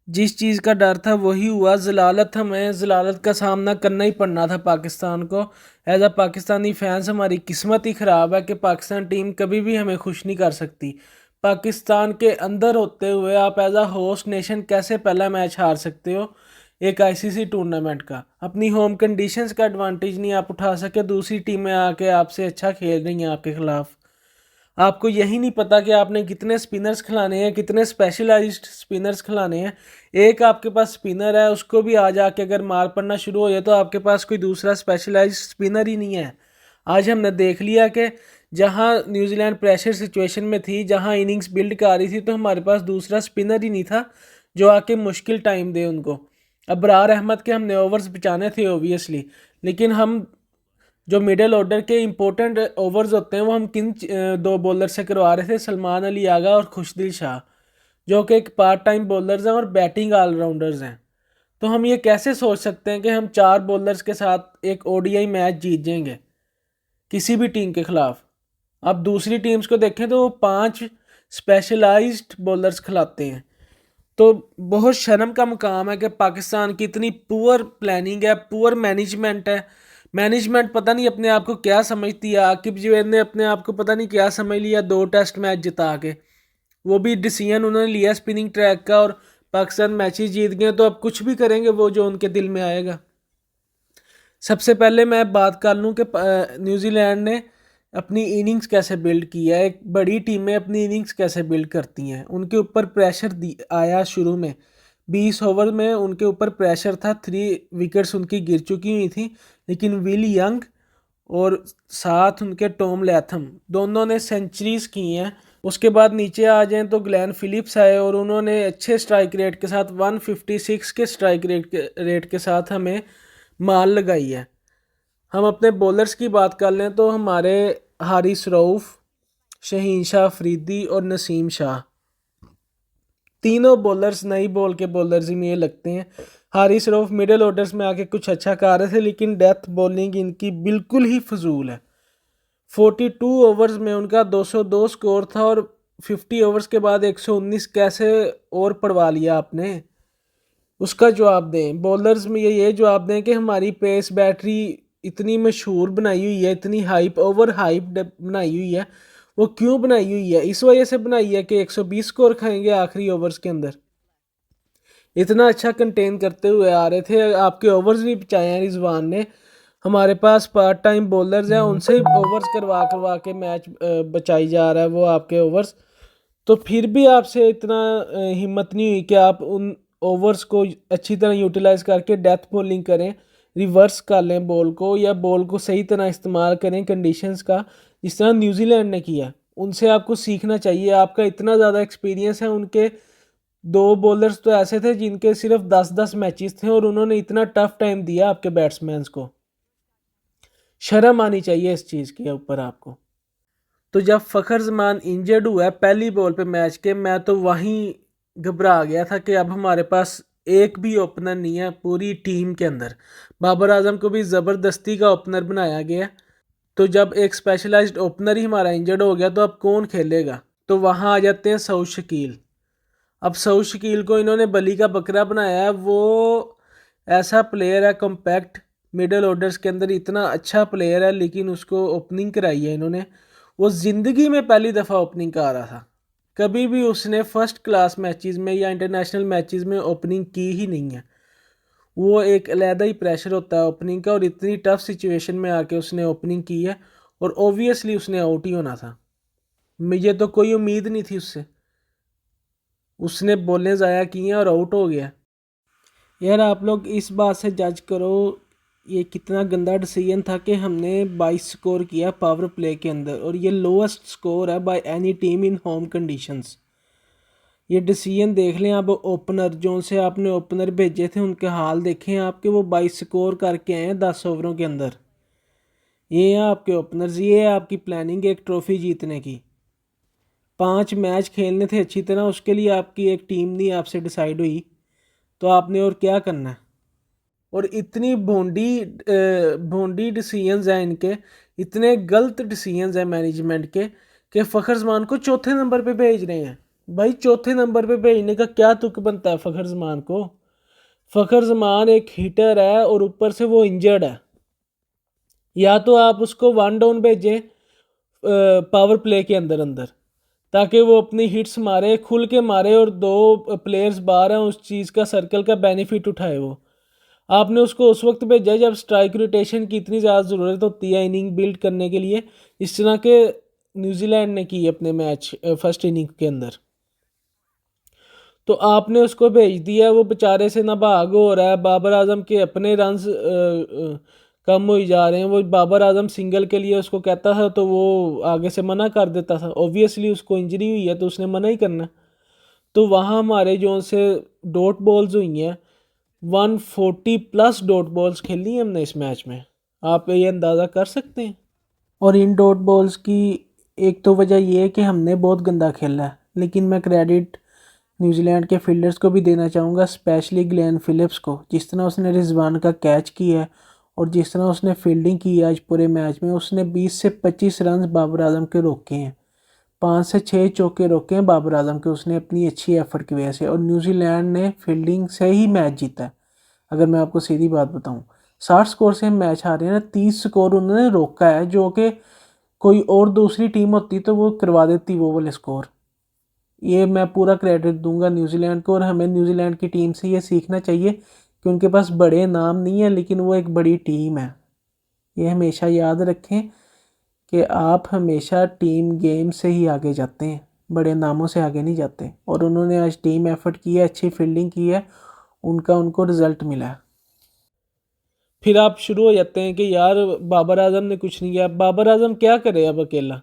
जिस चीज़ का डर था वही हुआ। हमें ज़लालत का सामना करना ही पड़ना था पाकिस्तान को। एज अ पाकिस्तानी फैंस हमारी किस्मत ही ख़राब है कि पाकिस्तान टीम कभी भी हमें खुश नहीं कर सकती। पाकिस्तान के अंदर होते हुए आप एज अ होस्ट नेशन कैसे पहला मैच हार सकते हो एक आईसीसी टूर्नामेंट का। अपनी होम कंडीशंस का एडवांटेज नहीं आप उठा सके, दूसरी टीमें आके आपसे अच्छा खेल रही हैं आपके खिलाफ। आपको यही नहीं पता कि आपने कितने स्पिनर्स खिलाने हैं, कितने स्पेशलाइज्ड स्पिनर्स खिलाने हैं। एक आपके पास स्पिनर है, उसको भी आ जाके अगर मार पड़ना शुरू हो जाए तो आपके पास कोई दूसरा स्पेशलाइज्ड स्पिनर ही नहीं है। आज हमने देख लिया कि जहां न्यूजीलैंड प्रेशर सिचुएशन में थी, जहां इनिंग्स बिल्ड कर रही थी, तो हमारे पास दूसरा स्पिनर ही नहीं था जो आके मुश्किल टाइम दे उनको। अबरार अहमद के हमने ओवर्स बचाने थे ओबियसली, लेकिन हम जो मिडिल ऑर्डर के इंपॉर्टेंट ओवर्स होते हैं वो हम किन दो बॉलर से करवा रहे थे, सलमान अली आगा और खुशदिल शाह, जो कि एक पार्ट टाइम बॉलर्स हैं और बैटिंग ऑलराउंडर्स हैं। तो हम ये कैसे सोच सकते हैं कि हम चार बॉलर्स के साथ एक ओडीआई मैच जीत जाएंगे किसी भी टीम के खिलाफ। अब दूसरी टीम्स को देखें तो वो पांच स्पेशलाइज्ड बॉलर्स खिलाते हैं। तो बहुत शर्म का मुकाम है कि पाकिस्तान की इतनी पुअर प्लानिंग है, पुअर मैनेजमेंट है। मैनेजमेंट पता नहीं अपने आप को क्या समझती है। आकिब जवेद ने अपने आप को पता नहीं क्या समझ लिया, दो टेस्ट मैच जिता के। वो भी डिसीजन उन्होंने लिया स्पिनिंग ट्रैक का और पाकिस्तान मैचेस जीत गए, तो अब कुछ भी करेंगे वो जो उनके दिल में आएगा। सबसे पहले मैं बात कर लूँ कि न्यूजीलैंड ने अपनी इनिंग्स कैसे बिल्ड की है। एक बड़ी टीमें अपनी इनिंग्स कैसे बिल्ड करती हैं। उनके ऊपर प्रेशर आया शुरू में, 20 ओवर में उनके ऊपर प्रेशर था, 3 विकेट्स उनकी गिर चुकी हुई थी, लेकिन विल यंग और साथ उनके टॉम लैथम दोनों ने सेंचुरीज की हैं। उसके बाद नीचे आ जाएं तो ग्लेन फिलिप्स आए और उन्होंने अच्छे स्ट्राइक रेट के साथ 156 के स्ट्राइक रेट के साथ हमें माल लगाई है। हम अपने बॉलर्स की बात कर लें तो हमारे हारिस रऊफ, शहीन शाह अफरीदी और नसीम शाह, तीनों बॉलर्स नई बॉल के बॉलर्स ही मुझे लगते हैं। हारिस रऊफ मिडिल ऑर्डर्स में आके कुछ अच्छा कर रहे थे, लेकिन डेथ बॉलिंग इनकी बिल्कुल ही फजूल है। 42 ओवर्स में उनका 202 स्कोर था और 50 ओवर्स के बाद 119 कैसे और पड़वा लिया आपने। उसका जवाब दें। बॉलर्स में ये जवाब दें कि हमारी पेस बैटरी इतनी मशहूर बनाई हुई है, इतनी हाइप ओवर हाइप बनाई हुई है, वो क्यों बनाई हुई है? इस वजह से बनाई है कि 120 स्कोर खाएंगे आखिरी ओवर्स के अंदर। इतना अच्छा कंटेन करते हुए आ रहे थे, आपके ओवर्स भी बचाए हैं रिजवान ने। हमारे पास पार्ट टाइम बॉलर्स हैं, उनसे ही ओवर्स करवा करवा के मैच बचाई जा रहा है वो आपके ओवर्स। तो फिर भी आपसे इतना हिम्मत नहीं हुई कि आप उन ओवर्स को अच्छी तरह यूटिलाइज करके डेथ बॉलिंग करें, रिवर्स कर लें बॉल को, या बॉल को सही तरह इस्तेमाल करें कंडीशंस का, जिस तरह न्यूजीलैंड ने किया। उनसे आपको सीखना चाहिए। आपका इतना ज़्यादा एक्सपीरियंस है। उनके दो बॉलर्स तो ऐसे थे जिनके सिर्फ 10-10 मैचेस थे और उन्होंने इतना टफ टाइम दिया आपके बैट्समैन को। शर्म आनी चाहिए इस चीज़ के ऊपर आपको। तो जब फ़खर जमान इंजर्ड हुआ है पहली बॉल पे मैच के, मैं तो वहीं घबरा गया था कि अब हमारे पास एक भी ओपनर नहीं है पूरी टीम के अंदर। बाबर आजम को भी ज़बरदस्ती का ओपनर बनाया गया। तो जब एक स्पेशलाइज्ड ओपनर ही हमारा इंजर्ड हो गया तो अब कौन खेलेगा? तो वहाँ आ जाते हैं सऊद शकील। अब सऊद शकील को इन्होंने बली का बकरा बनाया है। वो ऐसा प्लेयर है कॉम्पैक्ट, मिडल ऑर्डर्स के अंदर इतना अच्छा प्लेयर है, लेकिन उसको ओपनिंग कराई है इन्होंने। वो ज़िंदगी में पहली दफ़ा ओपनिंग कर रहा था। कभी भी उसने फर्स्ट क्लास मैचेस में या इंटरनेशनल मैचेस में ओपनिंग की ही नहीं है। वो एक अलहदा ही प्रेशर होता है ओपनिंग का, और इतनी टफ सिचुएशन में आके उसने ओपनिंग की है और ओबियसली उसने आउट ही होना था। मुझे तो कोई उम्मीद नहीं थी उससे। उसने बॉलें ज़ाया की हैं और आउट हो गया। यार आप लोग इस बात से जज करो ये कितना गंदा डिसीजन था कि हमने 22 स्कोर किया पावर प्ले के अंदर, और ये लोएस्ट स्कोर है by any team in home conditions. ये डिसीजन देख लें। अब ओपनर जो से आपने ओपनर भेजे थे उनके हाल देखें आपके, वो 22 स्कोर करके आए हैं 10 ओवरों के अंदर। ये हैं आपके ओपनर्स, ये है आपकी प्लानिंग एक ट्रॉफी जीतने की। 5 मैच खेलने थे अच्छी तरह, उसके लिए आपकी एक टीम नहीं आपसे डिसाइड हुई, तो आपने और क्या करना है? और इतनी भोंडी भोंडी डिसीजंस हैं इनके, इतने गलत डिसीजंस हैं मैनेजमेंट के, कि फ़खर जमान को चौथे नंबर पे भेज रहे हैं। भाई चौथे नंबर पे भेजने का क्या तुक बनता है फ़खर जमान को? फ़खर जमान एक हिटर है और ऊपर से वो इंजर्ड है। या तो आप उसको वन डाउन भेजें पावर प्ले के अंदर अंदर, ताकि वो अपनी हिट्स मारे, खुल के मारे और दो प्लेयर्स बाहर हैं उस चीज़ का, सर्कल का बेनिफिट उठाए वो। आपने उसको उस वक्त भेजा जब स्ट्राइक रोटेशन की इतनी ज़्यादा ज़रूरत होती है इनिंग बिल्ड करने के लिए, इस तरह के न्यूजीलैंड ने की अपने मैच फर्स्ट इनिंग के अंदर। तो आपने उसको भेज दिया, वो बेचारे से ना भाग हो रहा है, बाबर आजम के अपने रन्स कम हो ही जा रहे हैं। वो बाबर आजम सिंगल के लिए उसको कहता था तो वो आगे से मना कर देता था। ऑब्वियसली उसको इंजरी हुई है तो उसने मना ही करना। तो वहाँ हमारे जो से डॉट बॉल्स हुई हैं, 140 प्लस डॉट बॉल्स खेली हैं हमने इस मैच में। आप ये अंदाज़ा कर सकते हैं। और इन डॉट बॉल्स की एक तो वजह ये है कि हमने बहुत गंदा खेला है, लेकिन मैं क्रेडिट न्यूजीलैंड के फील्डर्स को भी देना चाहूँगा, स्पेशली ग्लेन फिलिप्स को। जिस तरह उसने रिजवान का कैच किया है और जिस तरह उसने फील्डिंग की है आज पूरे मैच में, उसने 20 से 25 रन बाबर आजम के रोके हैं, 5 से 6 चौके रोके हैं बाबर आजम के, उसने अपनी अच्छी एफर्ट की वजह से। और न्यूजीलैंड ने फील्डिंग से ही मैच जीता है। अगर मैं आपको सीधी बात बताऊं, 60 स्कोर से हम मैच हारे हैं ना, 30 स्कोर उन्होंने रोका है, जो कि कोई और दूसरी टीम होती तो वो करवा देती वो वाले स्कोर। ये मैं पूरा क्रेडिट दूंगा न्यूजीलैंड को। और हमें न्यूजीलैंड की टीम से ये सीखना चाहिए कि उनके पास बड़े नाम नहीं है, लेकिन वो एक बड़ी टीम है। ये हमेशा याद रखें कि आप हमेशा टीम गेम से ही आगे जाते हैं, बड़े नामों से आगे नहीं जाते। और उन्होंने आज टीम एफर्ट की है, अच्छी फील्डिंग की है, उनका उनको रिजल्ट मिला है। फिर आप शुरू हो जाते हैं कि यार बाबर आजम ने कुछ नहीं किया। बाबर आजम क्या करे अब अकेला,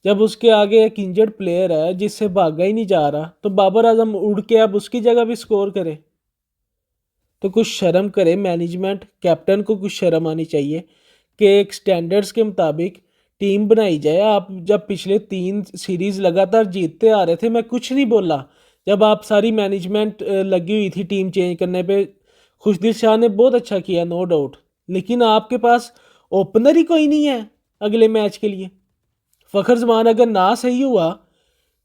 जब उसके आगे एक इंजर्ड प्लेयर है जिससे भागा ही नहीं जा रहा, तो बाबर आजम उड़ के अब उसकी जगह भी स्कोर करे। तो कुछ शर्म करे मैनेजमेंट, कैप्टन को कुछ शर्म आनी चाहिए कि एक स्टैंडर्ड्स के मुताबिक टीम बनाई जाए। आप जब पिछले 3 सीरीज लगातार जीतते आ रहे थे, मैं कुछ नहीं बोला। जब आप सारी मैनेजमेंट लगी हुई थी टीम चेंज करने पे, खुशदिल शाह ने बहुत अच्छा किया, नो डाउट, लेकिन आपके पास ओपनर ही कोई नहीं है अगले मैच के लिए। फ़खर जमान अगर ना सही हुआ,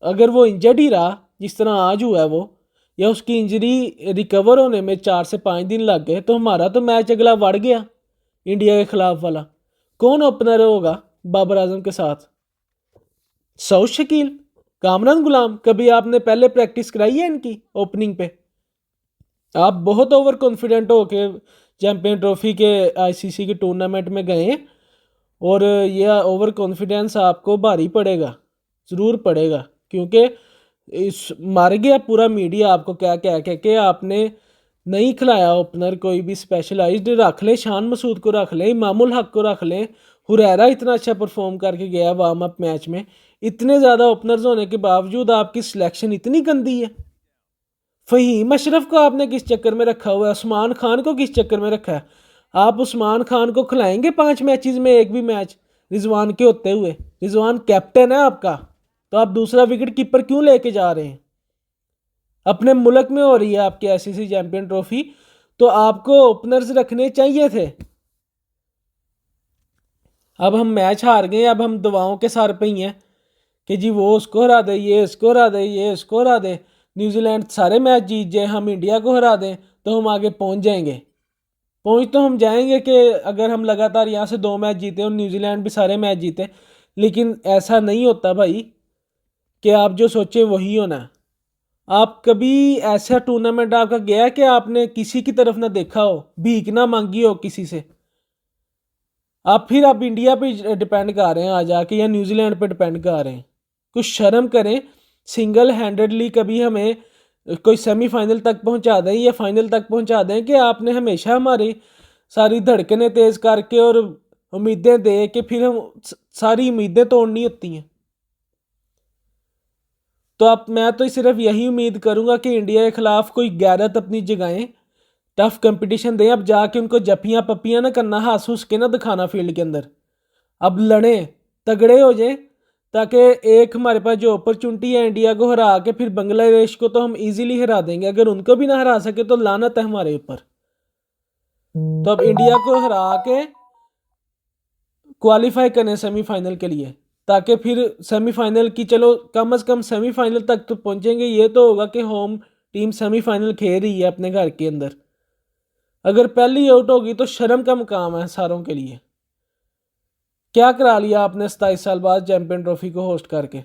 अगर वो इंजर्ड ही रहा जिस तरह आज हुआ है वो, या उसकी इंजरी रिकवर होने में 4 से 5 दिन लग गए, तो हमारा तो मैच अगला बढ़ गया इंडिया के खिलाफ वाला। कौन ओपनर होगा बाबर आजम के साथ? सऊद शकील, कामरान गुलाम, कभी आपने पहले प्रैक्टिस कराई है इनकी ओपनिंग पे? आप बहुत ओवर कॉन्फिडेंट हो के चैंपियन ट्रॉफी के आईसीसी के टूर्नामेंट में गए, और यह ओवर कॉन्फिडेंस आपको भारी पड़ेगा, ज़रूर पड़ेगा। क्योंकि इस मार गया पूरा मीडिया आपको क्या क्या कह के आपने नहीं खिलाया ओपनर कोई भी स्पेशलाइज्ड। रख ले शान मसूद को, रख ले इमामुल हक को, रख ले हुरैरा, इतना अच्छा परफॉर्म करके गया वार्म अप मैच में। इतने ज़्यादा ओपनर्स होने के बावजूद आपकी सिलेक्शन इतनी गंदी है। फ़हीम अशरफ को आपने किस चक्कर में रखा हुआ है? उस्मान खान को किस चक्कर में रखा है? आप उस्मान खान को खिलाएंगे 5 मैचेस में एक भी मैच रिजवान के होते हुए? रिजवान कैप्टन है आपका, तो आप दूसरा विकेट कीपर क्यों लेके जा रहे हैं? अपने मुल्क में हो रही है आपकी आईसीसी चैंपियन ट्रॉफी, तो आपको ओपनर्स रखने चाहिए थे। अब हम मैच हार गए, अब हम दवाओं के सर पे ही हैं कि जी वो उसको हरा दे, ये इसको हरा दे, ये इसको हरा दे। न्यूजीलैंड सारे मैच जीत जाए, हम इंडिया को हरा दें, तो हम आगे पहुंच जाएंगे। पहुंच तो हम जाएंगे कि अगर हम लगातार यहाँ से 2 मैच जीते और न्यूजीलैंड भी सारे मैच जीते। लेकिन ऐसा नहीं होता भाई कि आप जो सोचे वही होना है। आप कभी ऐसा टूर्नामेंट आपका गया कि आपने किसी की तरफ ना देखा हो, भीख ना मांगी हो किसी से? आप इंडिया पे डिपेंड कर रहे हैं आ जाके, या न्यूजीलैंड पे डिपेंड कर रहे हैं? कुछ शर्म करें। सिंगल हैंडेडली कभी हमें कोई सेमीफाइनल तक पहुंचा दें या फाइनल तक पहुंचा दें कि आपने हमेशा हमारी सारी धड़कनें तेज करके और उम्मीदें दे के फिर हम सारी उम्मीदें तोड़नी होती हैं। तो आप, मैं तो सिर्फ यही उम्मीद करूंगा कि इंडिया के खिलाफ कोई गैरत अपनी जगाएं, टफ कंपटीशन दें। अब जाके उनको जफियां पप्पियां ना करना, हंस हुस के ना दिखाना फील्ड के अंदर। अब लड़े, तगड़े हो जाए, ताकि एक हमारे पास जो अपॉर्चुनिटी है इंडिया को हरा के, फिर बांग्लादेश को तो हम इजीली हरा देंगे। अगर उनको भी ना हरा सके तो लानत है हमारे ऊपर। तो अब इंडिया को हरा के क्वालिफाई करें सेमीफाइनल के लिए। ताकि फिर सेमीफाइनल की, चलो कम से कम सेमीफाइनल तक तो पहुंचेंगे। ये तो होगा कि होम टीम सेमीफाइनल खेल रही है अपने घर के अंदर। अगर पहली आउट होगी तो शर्म का मुकाम है सारों के लिए। क्या करा लिया आपने 27 साल बाद चैंपियन ट्रॉफी को होस्ट करके।